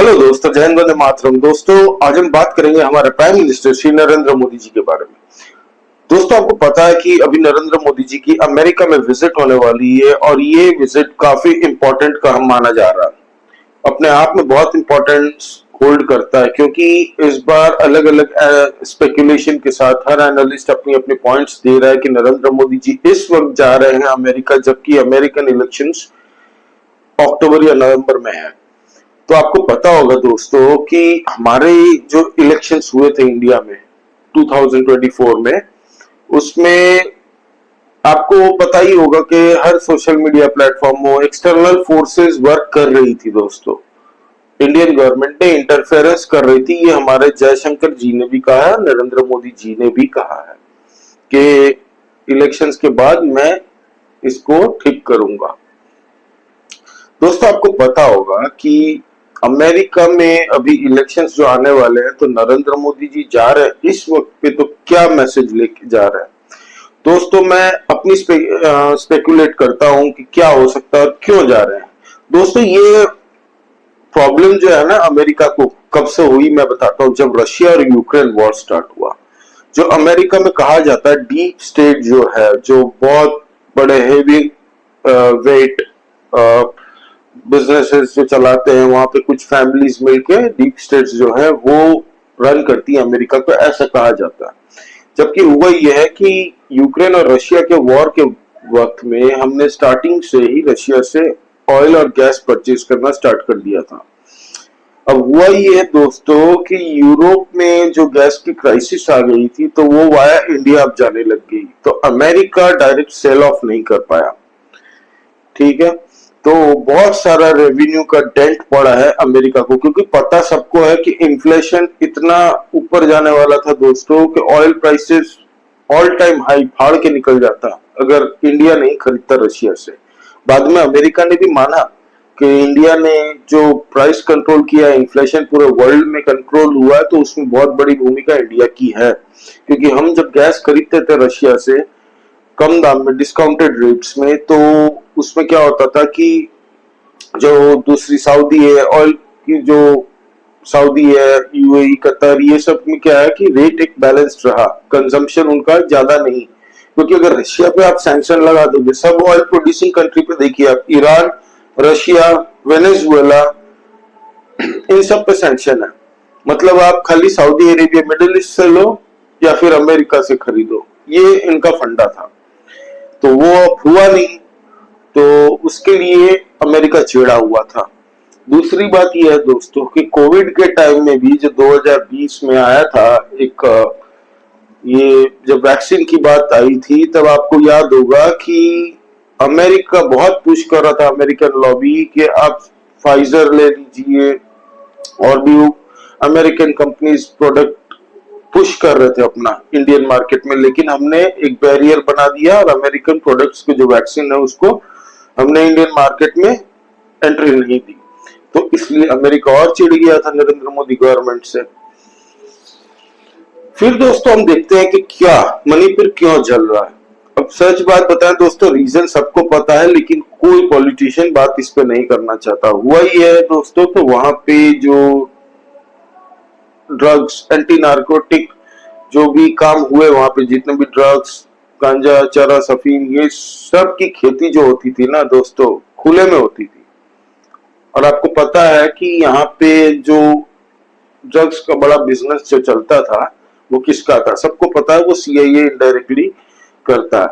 Hello दोस्तों, जय हिंद, वंदे मातरम। दोस्तों, आज हम बात करेंगे हमारे प्राइम मिनिस्टर श्री नरेंद्र मोदी जी के बारे में। दोस्तों, आपको पता है कि अभी नरेंद्र मोदी जी की अमेरिका में विजिट होने वाली है और ये विजिट काफी इंपॉर्टेंट का हम माना जा रहा है। अपने आप में बहुत इंपॉर्टेंस होल्ड करता है क्योंकि इस बार अलग अलग स्पेकुलेशन के साथ हर एनालिस्ट अपनी अपनी पॉइंट्स दे रहा है कि नरेंद्र मोदी जी इस वक्त जा रहे हैं अमेरिका, जबकि अमेरिकन इलेक्शंस अक्टूबर या नवंबर में है। तो आपको पता होगा दोस्तों कि हमारे जो इलेक्शंस हुए थे इंडिया में 2024 में, उसमें आपको पता ही होगा कि हर सोशल मीडिया प्लेटफॉर्म में एक्सटर्नल फोर्सेस वर्क कर रही थी दोस्तों। इंडियन गवर्नमेंट ने इंटरफेरेंस कर रही थी। ये हमारे जयशंकर जी ने भी कहा है, नरेंद्र मोदी जी ने भी कहा है कि इलेक्शंस के बाद मैं इसको ठीक करूंगा। दोस्तों, आपको पता होगा कि अमेरिका में अभी इलेक्शंस जो आने वाले हैं, तो नरेंद्र मोदी जी जा रहे हैं इस वक्त पे, तो क्या मैसेज लेके जा रहे हैं। दोस्तों, मैं अपनी स्पेकुलेट करता हूं कि क्या हो सकता है और क्यों जा रहे हैं। दोस्तों, ये प्रॉब्लम जो है ना अमेरिका को कब से हुई मैं बताता हूं। जब रशिया और यूक्रेन वॉर स्टार्ट हुआ, जो अमेरिका में कहा जाता है डीप स्टेट जो है, जो बहुत बड़े हेवी वेट बिजनेसेस जो चलाते हैं, वहां पे कुछ फैमिलीज मिलके डीप स्टेट्स जो है वो रन करती है अमेरिका को, ऐसा कहा जाता है। जबकि हुआ यह है कि यूक्रेन और रशिया के वॉर के वक्त में हमने स्टार्टिंग से ही रशिया से ऑयल और गैस परचेज करना स्टार्ट कर दिया था। अब हुआ ये है दोस्तों कि यूरोप में जो गैस की क्राइसिस आ गई थी, तो वो वाया इंडिया अब जाने लग गई, तो अमेरिका डायरेक्ट सेल ऑफ नहीं कर पाया। ठीक है, तो बहुत सारा रेवेन्यू का डेंट पड़ा है अमेरिका को, क्योंकि पता सबको है कि इन्फ्लेशन इतना ऊपर जाने वाला था दोस्तों कि oil prices all time high फाड़ के निकल जाता अगर इंडिया नहीं खरीदता रशिया से। बाद में अमेरिका ने भी माना कि इंडिया ने जो प्राइस कंट्रोल किया, इन्फ्लेशन पूरे वर्ल्ड में कंट्रोल हुआ है, तो उसमें बहुत बड़ी भूमिका इंडिया की है। क्योंकि हम जब गैस खरीदते थे रशिया से कम दाम में, डिस्काउंटेड रेट्स में, तो उसमें क्या होता था कि जो दूसरी सऊदी है ऑयल की, जो सऊदी है, यूएई, कतर, ये सब में क्या है कि रेट एक बैलेंस्ड रहा, कंजम्पशन उनका ज्यादा नहीं। क्योंकि अगर रशिया पे आप सैंक्शन लगा दोगे, सब ऑयल प्रोड्यूसिंग कंट्री पे देखिए आप, ईरान, रशिया, वेनेजुएला, इन सब पे सैंक्शन है। मतलब आप खाली सऊदी अरेबिया, मिडिल ईस्ट से लो या फिर अमेरिका से खरीदो, ये इनका फंडा था। तो वो अब हुआ नहीं, तो उसके लिए अमेरिका चिढ़ा हुआ था। दूसरी बात यह है दोस्तों कि कोविड के टाइम में भी जो 2020 में आया था एक, ये जब वैक्सीन की बात आई थी, तब आपको याद होगा कि अमेरिका बहुत पुश कर रहा था, अमेरिकन लॉबी, कि आप फाइजर ले लीजिए, और भी अमेरिकन कंपनीज प्रोडक्ट पुश कर रहे थे अपना इंडियन मार्केट में। लेकिन हमने एक बैरियर बना दिया और अमेरिकन प्रोडक्ट्स के जो वैक्सीन है उसको हमने इंडियन मार्केट में एंट्री नहीं दी। तो इसलिए अमेरिका और चिढ़ गया था नरेंद्र मोदी गवर्नमेंट से। फिर दोस्तों हम देखते हैं कि क्या मणिपुर क्यों जल रहा है। अब सच बात बताएं दोस्तों, रीजन सबको पता है, लेकिन कोई पॉलिटिशियन बात इस पे नहीं करना चाहता। हुआ ही है दोस्तों, तो वहां पे जो ड्रग्स, एंटी नार्कोटिक जो भी काम हुए वहां पे, जितने भी ड्रग्स, गांजा, चरस, अफीम, ये सब की खेती जो होती थी ना दोस्तों, खुले में होती थी। और आपको पता है कि यहाँ पे जो ड्रग्स का बड़ा बिजनेस जो चलता था वो किसका था, सबको पता है, वो सीआईए इनडायरेक्टली करता है।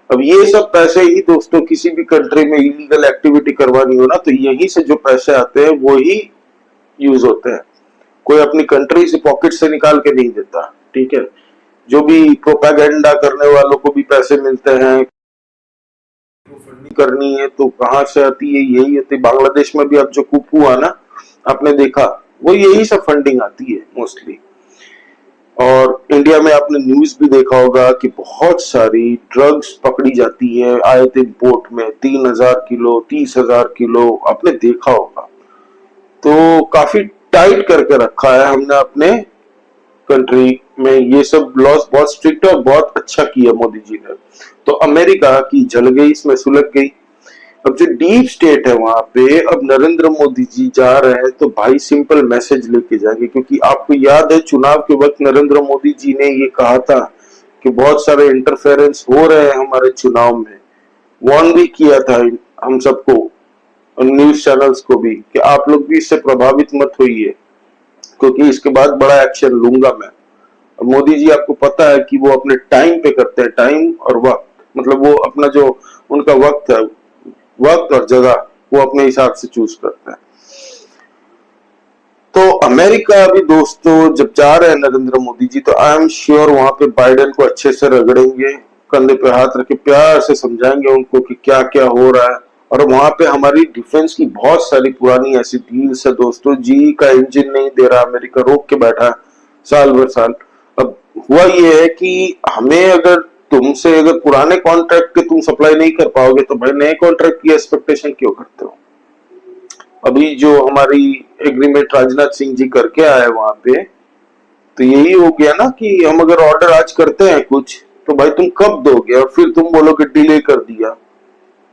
अब ये सब पैसे ही दोस्तों, किसी भी कंट्री में इलीगल एक्टिविटी करवानी हो ना, तो यहीं से जो पैसे आते हैं वो ही यूज होते हैं। कोई अपनी कंट्री से पॉकेट से निकाल के नहीं देता। ठीक है, जो भी प्रोपेगेंडा करने वालों को भी पैसे मिलते हैं, फंडिंग करनी है तो कहां से आती है, यही होती है। बांग्लादेश में भी अब जो कुप हुआ ना, आपने देखा, वो यही सब फंडिंग आती है मोस्टली। और इंडिया में आपने न्यूज भी देखा होगा कि बहुत सारी ड्रग्स पकड़ी जाती है आए दिन बोट में, 3,000 किलो, 30,000 किलो, आपने देखा होगा। तो काफी टाइट करके रखा है हमने अपने कंट्री में, ये सब लॉस बहुत स्ट्रिक्ट और बहुत अच्छा किया मोदी जी ने। तो अमेरिका की जल गई, इसमें सुलग गई। अब जो डीप स्टेट है वहां पे, अब नरेंद्र मोदी जी जा रहे हैं तो भाई सिंपल मैसेज लेके जाएंगे, क्योंकि आपको याद है चुनाव के वक्त नरेंद्र मोदी जी ने ये कहा था कि बहुत सारे इंटरफेरेंस हो रहे हैं हमारे चुनाव में, वार्न भी किया था हम सबको और न्यूज चैनल्स को भी कि आप लोग भी इससे प्रभावित मत होइए, क्योंकि इसके बाद बड़ा एक्शन लूंगा मैं। और मोदी जी आपको पता है कि वो अपने टाइम पे करते हैं, टाइम और वक्त, मतलब वो अपना जो उनका वक्त है, वक्त और जगह वो अपने हिसाब से चूज करते हैं। तो अमेरिका अभी दोस्तों जब जा रहे हैं नरेंद्र मोदी जी, तो आई एम श्योर वहां पे बाइडेन को अच्छे से रगड़ेंगे, कंधे पे हाथ रख के प्यार से समझाएंगे उनको कि क्या क्या हो रहा है। और वहां पे हमारी डिफेंस की बहुत सारी पुरानी ऐसी डील्स है दोस्तों, जी का इंजन नहीं दे रहा, अमेरिका रोक के बैठा है साल भर साल। अब हुआ ये है कि हमें अगर तुमसे अगर पुराने कॉन्ट्रैक्ट के तुम सप्लाई नहीं कर पाओगे तो भाई नए कॉन्ट्रैक्ट की एक्सपेक्टेशन क्यों करते हो। अभी जो हमारी एग्रीमेंट राजनाथ सिंह जी करके आए वहां पे, तो यही हो गया ना कि हम अगर ऑर्डर आज करते हैं कुछ, तो भाई तुम कब दोगे, और फिर तुम बोलोगे डिले कर दिया,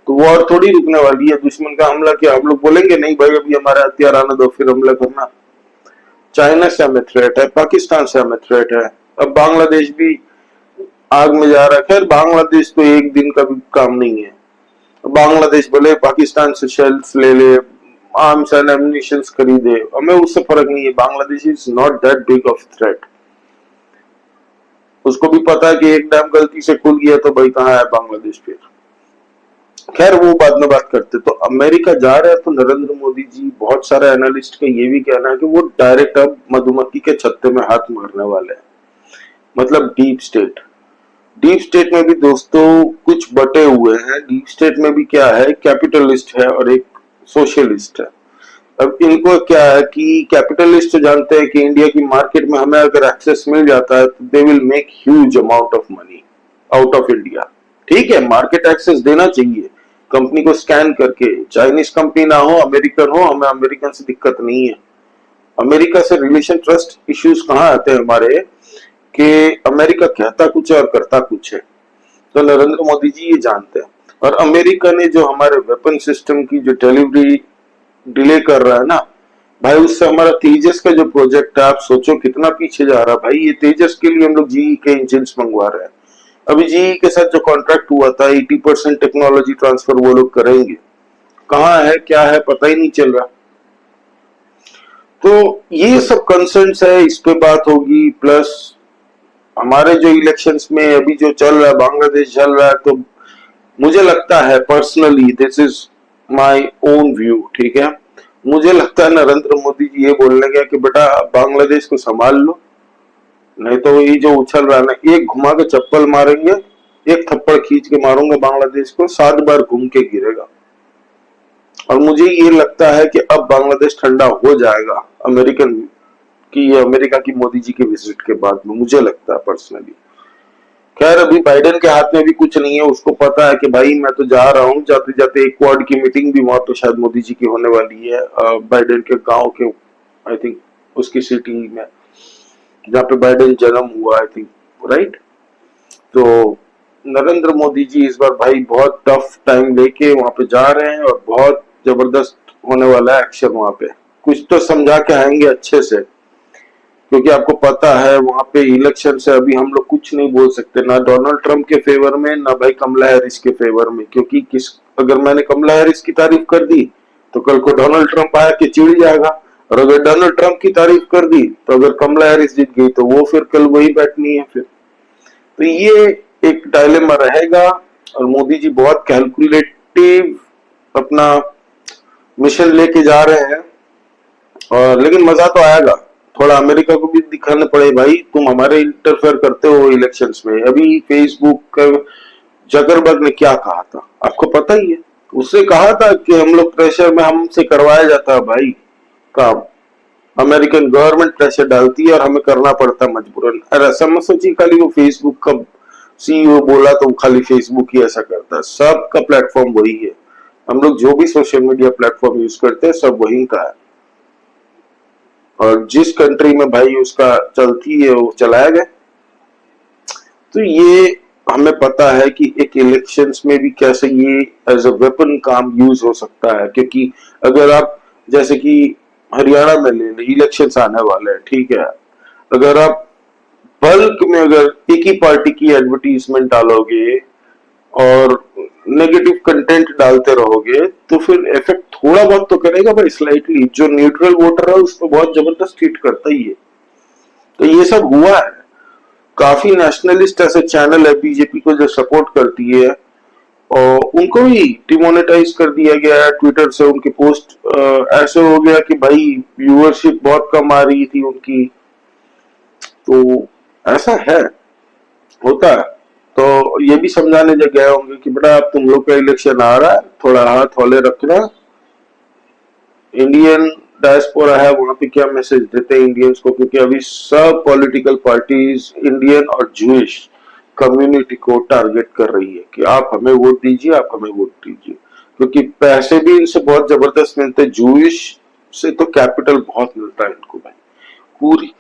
तो वॉर थोड़ी रुकने वाली है। दुश्मन का हमला क्या हम लोग बोलेंगे नहीं भाई अभी हमारा हथियार आने दो फिर हमला करना। चाइना से हमें थ्रेट है, पाकिस्तान से हमें थ्रेट है, अब बांग्लादेश भी आग में जा रहा है। खैर बांग्लादेश तो एक दिन का भी काम नहीं है, बांग्लादेश भले पाकिस्तान से शेल्स ले ले, आर्म्स एंड एम्युनिशन खरीदे, हमें उससे फर्क नहीं है, Bangladesh is not that big of threat. उसको भी पता है कि एक डैम गलती से खुल गया तो भाई कहाँ है बांग्लादेश फिर। खैर वो बाद में बात करते। तो अमेरिका जा रहा है तो नरेंद्र मोदी जी, बहुत सारे एनालिस्ट का ये भी कहना है कि वो डायरेक्ट अब मधुमक्खी के छत्ते में हाथ मारने वाले हैं, मतलब डीप स्टेट। डीप स्टेट में भी दोस्तों कुछ बटे हुए हैं। डीप स्टेट में भी क्या है, कैपिटलिस्ट है और एक सोशलिस्ट है। अब इनको क्या है कि कैपिटलिस्ट तो जानते हैं कि इंडिया की मार्केट में हमें अगर एक्सेस मिल जाता है तो they will make huge amount of money out of India. ठीक है, मार्केट एक्सेस देना चाहिए कंपनी को स्कैन करके, चाइनीज कंपनी ना हो अमेरिकन हो, हमें अमेरिकन से दिक्कत नहीं है। अमेरिका से रिलेशन ट्रस्ट इश्यूज कहाँ आते हैं हमारे, कि अमेरिका कहता कुछ है और करता कुछ है। तो नरेंद्र मोदी जी ये जानते हैं। और अमेरिका ने जो हमारे वेपन सिस्टम की जो डिलीवरी डिले कर रहा है ना भाई, उससे हमारा तेजस का जो प्रोजेक्ट है आप सोचो कितना पीछे जा रहा है भाई। ये तेजस के लिए हम लोग जीई के इंजन मंगवा रहे हैं। अभी जीई के साथ जो कॉन्ट्रैक्ट हुआ था 80% टेक्नोलॉजी ट्रांसफर वो लोग करेंगे, कहाँ है क्या है पता ही नहीं चल रहा। तो ये सब कंसर्न्स है, इस पे बात होगी। प्लस हमारे जो इलेक्शंस में अभी जो चल रहा है, बांग्लादेश चल रहा है, तो मुझे लगता है personally, this is my own view, ठीक है, मुझे लगता है नरेंद्र मोदी जी ये बोलने गया कि बेटा बांग्लादेश को संभाल लो, नहीं तो ये जो उछल रहा है ना, एक घुमा के चप्पल मारेंगे, एक थप्पड़ खींच के मारूंगा बांग्लादेश को, 7 बार घूम के गिरेगा। और मुझे ये लगता है कि अब बांग्लादेश ठंडा हो जाएगा अमेरिकन की, अमेरिका की मोदी जी के विजिट के बाद में, मुझे लगता है पर्सनली। खैर अभी बाइडेन के हाथ में भी कुछ नहीं है, उसको पता है कि भाई मैं तो जा रहा हूँ, जाते जाते एक क्वाड की मीटिंग भी वहां पे शायद मोदी जी की होने वाली है, बाइडेन के गांव के, आई थिंक उसकी सिटी में जहाँ पे बाइडेन जन्म हुआ, आई थिंक, राइट। तो नरेंद्र मोदी जी इस बार भाई बहुत टफ टाइम लेके वहां पे जा रहे हैं और बहुत जबरदस्त होने वाला है एक्शन वहां पे। कुछ तो समझा के आएंगे अच्छे से, क्योंकि आपको पता है वहां पे इलेक्शन से अभी हम लोग कुछ नहीं बोल सकते, ना डोनाल्ड ट्रंप के फेवर में ना भाई कमला हैरिस के फेवर में। क्योंकि किस अगर मैंने कमला हैरिस की तारीफ कर दी तो कल को डोनाल्ड ट्रंप आया कि चिढ़ जाएगा, और अगर डोनाल्ड ट्रंप की तारीफ कर दी तो अगर कमला हैरिस जीत गई तो वो फिर कल वही बैठनी है फिर। तो ये एक डायलेमा रहेगा। और मोदी जी बहुत कैलकुलेटिव अपना मिशन लेके जा रहे हैं, और लेकिन मजा तो आएगा। थोड़ा अमेरिका को भी दिखाने पड़े भाई तुम हमारे इंटरफेयर करते हो इलेक्शंस में। अभी फेसबुक का जकरबर्ग ने क्या कहा था आपको पता ही है, उससे कहा था कि हम लोग प्रेशर में हमसे करवाया जाता है भाई काम, अमेरिकन गवर्नमेंट प्रेशर डालती है और हमें करना पड़ता मजबूरन। अरे ऐसा मत सोचिए खाली वो फेसबुक का सीईओ बोला तो खाली फेसबुक ही ऐसा करता है, सबका प्लेटफॉर्म वही है। हम लोग जो भी सोशल मीडिया प्लेटफॉर्म यूज करते हैं सब वही का है, और जिस कंट्री में भाई उसका चलती है वो चलाया गया। तो ये हमें पता है कि एक इलेक्शंस में भी कैसे ये एज अ वेपन काम यूज हो सकता है, क्योंकि अगर आप जैसे कि हरियाणा में ले लें, इलेक्शंस आने वाले हैं, ठीक है, अगर आप बल्क में अगर एक ही पार्टी की एडवर्टीजमेंट डालोगे और नेगेटिव कंटेंट डालते रहोगे तो फिर इफेक्ट थोड़ा बहुत तो करेगा भाई, स्लाइटली। जो न्यूट्रल वोटर है उस पर बहुत जबरदस्त हिट करता ही है। तो ये सब हुआ है। काफी नेशनलिस्ट ऐसे चैनल है बीजेपी को जो सपोर्ट करती है, और उनको भी डिमोनेटाइज कर दिया गया है ट्विटर से। उनके पोस्ट ऐसे हो गया कि भाई व्यूअरशिप बहुत कम आ रही थी उनकी। तो ऐसा है, होता है। तो ये भी समझाने जब गए होंगे कि बेटा अब तुम लोग का इलेक्शन आ रहा है, थोड़ा हाथ हौले रखना। इंडियन डायस्पोरा है, वहां पे क्या मैसेज देते हैं इंडियंस को, क्योंकि अभी सब पॉलिटिकल पार्टीज इंडियन और जूइश कम्युनिटी को टारगेट कर रही है कि आप हमें वोट दीजिए, आप हमें वोट दीजिए, क्योंकि पैसे भी इनसे बहुत जबरदस्त मिलते हैं। जूइश से तो कैपिटल बहुत मिलता है इनको भाई, पूरी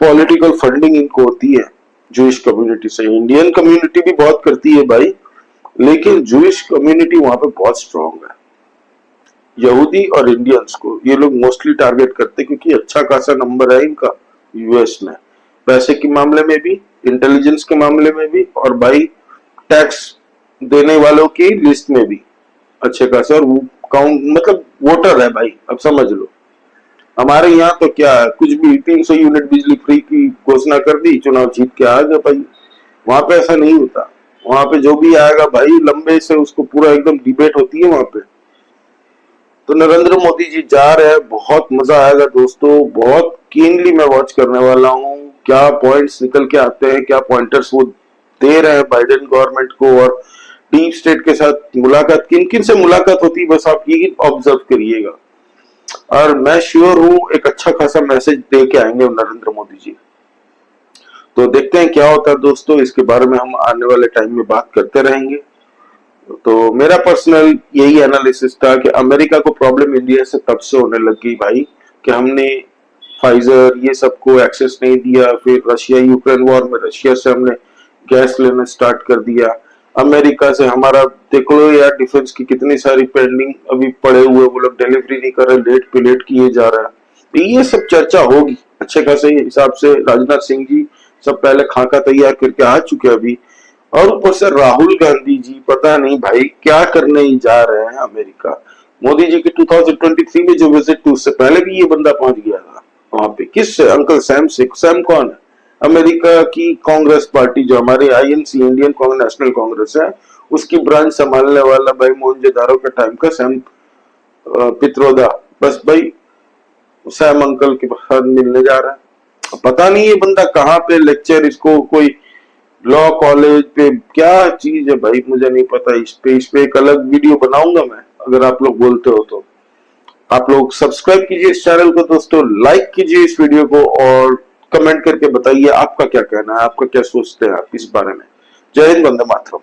पॉलिटिकल फंडिंग इनको होती है जूइश कम्युनिटी से। इंडियन कम्युनिटी भी बहुत करती है भाई, लेकिन जूइश कम्युनिटी वहां पे बहुत स्ट्रांग है। यहूदी और इंडियंस को ये लोग मोस्टली टारगेट करते हैं, क्योंकि अच्छा खासा नंबर है इनका यूएस में, पैसे के मामले में भी, इंटेलिजेंस के मामले में भी, और भाई टैक्स देने वालों की लिस्ट में भी अच्छे खासे। और काउंट मतलब वोटर है भाई, अब समझ लो। हमारे यहाँ तो क्या है, कुछ भी 300 यूनिट बिजली फ्री की घोषणा कर दी, चुनाव जीत के आ गया भाई। वहां पे ऐसा नहीं होता। वहां पे जो भी आएगा भाई लंबे से उसको पूरा एकदम डिबेट होती है वहां पे। तो नरेंद्र मोदी जी जा रहे हैं, बहुत मजा आएगा दोस्तों। बहुत कीनली मैं वॉच करने वाला हूँ, क्या पॉइंट्स निकल के आते हैं, क्या पॉइंटर्स वो दे रहे हैं बाइडेन गवर्नमेंट को। और डीप स्टेट के साथ मुलाकात, किन किन से मुलाकात होती है बस आप ये ऑब्जर्व करिएगा। और मैं श्योर हूँ एक अच्छा खासा मैसेज दे के आएंगे नरेंद्र मोदी जी। तो देखते हैं क्या होता है दोस्तों, इसके बारे में हम आने वाले टाइम में बात करते रहेंगे। तो मेरा पर्सनल यही एनालिसिस था कि अमेरिका को प्रॉब्लम इंडिया से तब से होने लगी भाई कि हमने फाइजर ये सबको एक्सेस नहीं दिया। फिर रशिया यूक्रेन वॉर में रशिया से हमने गैस लेना स्टार्ट कर दिया। अमेरिका से हमारा देख लो यार, डिफेंस की कितनी सारी पेंडिंग अभी पड़े हुए, वो लोग डिलीवरी नहीं कर रहे, लेट पे लेट किए जा रहा है। तो ये सब चर्चा होगी अच्छे खासे हिसाब से। राजनाथ सिंह जी सब पहले खाका तैयार करके आ चुके अभी, और ऊपर से राहुल गांधी जी पता नहीं भाई क्या करने ही जा रहे हैं अमेरिका। मोदी जी की 2023 में जो विजिट थी उससे पहले भी ये बंदा पहुंच गया था वहां पे। किससे? अंकल सैम से। सैम कौन है? अमेरिका की कांग्रेस पार्टी जो हमारे आईएनसी, इंडियन नेशनल कांग्रेस है, उसकी ब्रांच संभालने वाला भाई मोहनजोदारो के टाइम का सैम पित्रोदा। बस भाई सैम अंकल के साथ मिलने जा रहा है। पता नहीं ये बंदा कहाँ पे लेक्चर, इसको कोई लॉ कॉलेज पे क्या चीज है भाई, मुझे नहीं पता। इस पे एक अलग वीडियो बनाऊंगा मैं, अगर आप लोग बोलते हो तो। आप लोग सब्सक्राइब कीजिए इस चैनल को दोस्तों, लाइक कीजिए इस वीडियो को, और कमेंट करके बताइए आपका क्या कहना है, आपका क्या सोचते हैं आप इस बारे में। जय हिंद, वंदे मातरम।